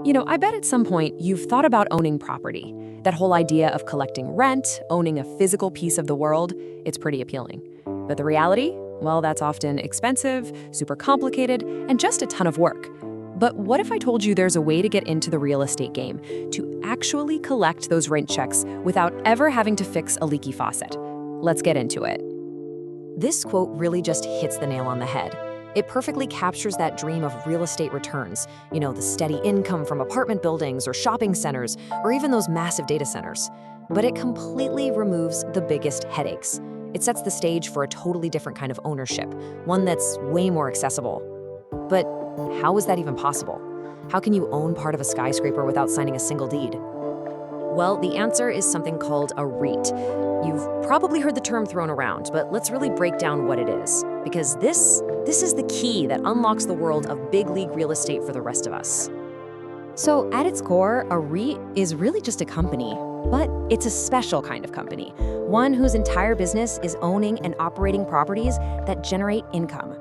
I bet at some point you've thought about owning property. That whole idea of collecting rent, owning a physical piece of the world, it's pretty appealing. But the reality? Well, that's often expensive, super complicated, and just a ton of work. But what if I told you there's a way to get into the real estate game, to actually collect those rent checks without ever having to fix a leaky faucet? Let's get into it. This quote really just hits the nail on the head. It perfectly captures that dream of real estate returns, the steady income from apartment buildings or shopping centers, or even those massive data centers. But it completely removes the biggest headaches. It sets the stage for a totally different kind of ownership, one that's way more accessible. But how is that even possible? How can you own part of a skyscraper without signing a single deed? Well, the answer is something called a REIT. You've probably heard the term thrown around, but let's really break down what it is. Because this is the key that unlocks the world of big league real estate for the rest of us. So at its core, a REIT is really just a company, but it's a special kind of company, one whose entire business is owning and operating properties that generate income.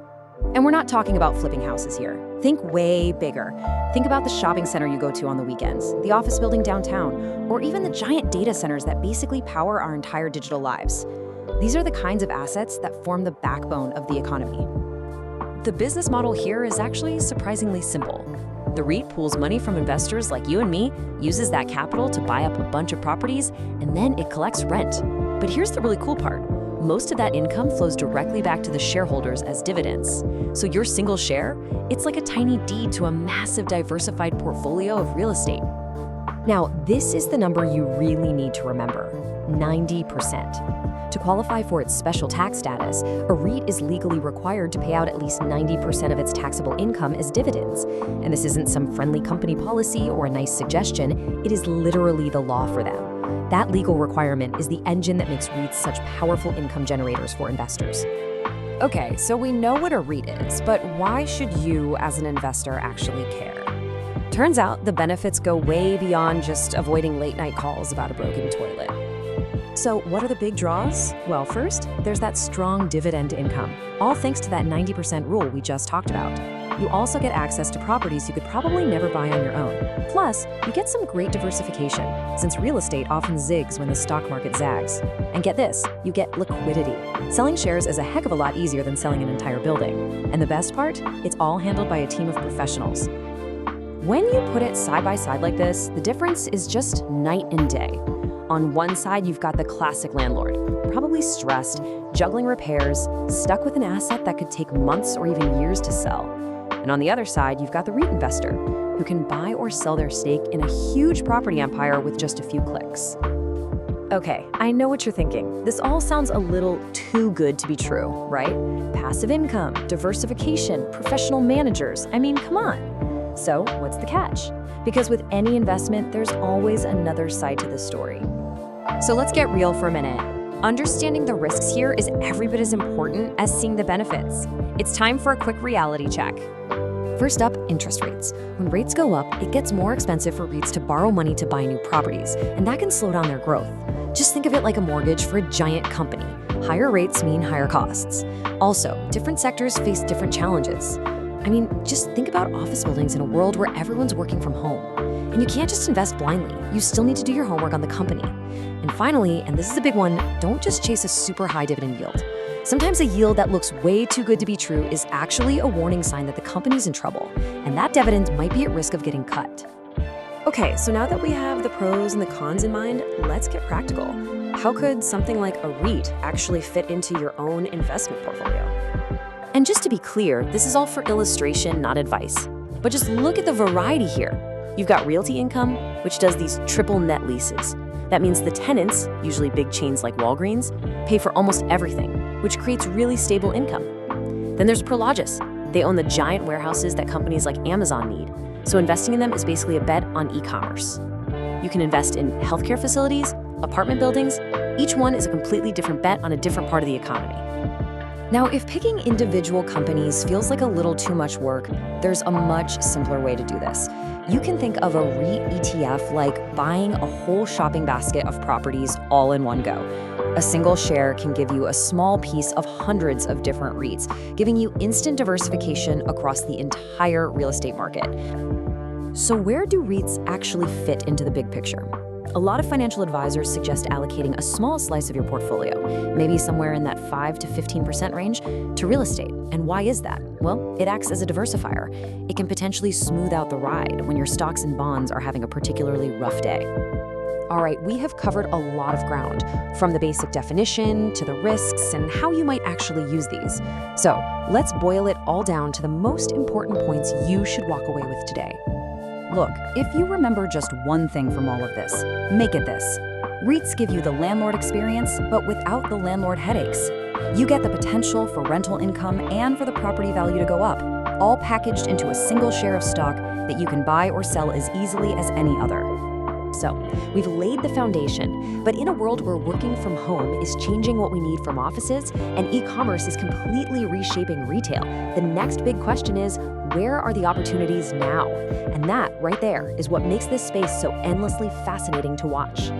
And we're not talking about flipping houses here. Think way bigger. Think about the shopping center you go to on the weekends, the office building downtown, or even the giant data centers that basically power our entire digital lives. These are the kinds of assets that form the backbone of the economy. The business model here is actually surprisingly simple. The REIT pools money from investors like you and me, uses that capital to buy up a bunch of properties, and then it collects rent. But here's the really cool part. Most of that income flows directly back to the shareholders as dividends. So your single share, it's like a tiny deed to a massive diversified portfolio of real estate. Now, this is the number you really need to remember, 90%. To qualify for its special tax status, a REIT is legally required to pay out at least 90% of its taxable income as dividends. And this isn't some friendly company policy or a nice suggestion, it is literally the law for them. That legal requirement is the engine that makes REITs such powerful income generators for investors. Okay, so we know what a REIT is, but why should you, as an investor, actually care? Turns out the benefits go way beyond just avoiding late-night calls about a broken toilet. So what are the big draws? Well, first, there's that strong dividend income, all thanks to that 90% rule we just talked about. You also get access to properties you could probably never buy on your own. Plus, you get some great diversification, since real estate often zigs when the stock market zags. And get this, you get liquidity. Selling shares is a heck of a lot easier than selling an entire building. And the best part? It's all handled by a team of professionals. When you put it side by side like this, the difference is just night and day. On one side, you've got the classic landlord, probably stressed, juggling repairs, stuck with an asset that could take months or even years to sell. And on the other side, you've got the REIT investor, who can buy or sell their stake in a huge property empire with just a few clicks. Okay, I know what you're thinking. This all sounds a little too good to be true, right? Passive income, diversification, professional managers. I mean, come on. So what's the catch? Because with any investment, there's always another side to the story. So let's get real for a minute. Understanding the risks here is every bit as important as seeing the benefits. It's time for a quick reality check. First up, interest rates. When rates go up, it gets more expensive for REITs to borrow money to buy new properties, and that can slow down their growth. Just think of it like a mortgage for a giant company. Higher rates mean higher costs. Also, different sectors face different challenges. I mean, just think about office buildings in a world where everyone's working from home. And you can't just invest blindly. You still need to do your homework on the company. And finally, and this is a big one, don't just chase a super high dividend yield. Sometimes a yield that looks way too good to be true is actually a warning sign that the company's in trouble, and that dividend might be at risk of getting cut. Okay, so now that we have the pros and the cons in mind, let's get practical. How could something like a REIT actually fit into your own investment portfolio? And just to be clear, this is all for illustration, not advice. But just look at the variety here. You've got realty income, which does these triple net leases. That means the tenants, usually big chains like Walgreens, pay for almost everything, which creates really stable income. Then there's Prologis. They own the giant warehouses that companies like Amazon need. So investing in them is basically a bet on e-commerce. You can invest in healthcare facilities, apartment buildings. Each one is a completely different bet on a different part of the economy. Now, if picking individual companies feels like a little too much work, there's a much simpler way to do this. You can think of a REIT ETF like buying a whole shopping basket of properties all in one go. A single share can give you a small piece of hundreds of different REITs, giving you instant diversification across the entire real estate market. So where do REITs actually fit into the big picture? A lot of financial advisors suggest allocating a small slice of your portfolio, maybe somewhere in that 5 to 15% range, to real estate. And why is that? Well, it acts as a diversifier. It can potentially smooth out the ride when your stocks and bonds are having a particularly rough day. All right, we have covered a lot of ground, from the basic definition to the risks and how you might actually use these. So let's boil it all down to the most important points you should walk away with today. Look, if you remember just one thing from all of this, make it this. REITs give you the landlord experience, but without the landlord headaches. You get the potential for rental income and for the property value to go up, all packaged into a single share of stock that you can buy or sell as easily as any other. So, we've laid the foundation, but in a world where working from home is changing what we need from offices and e-commerce is completely reshaping retail, the next big question is, where are the opportunities now? And that, right there, is what makes this space so endlessly fascinating to watch.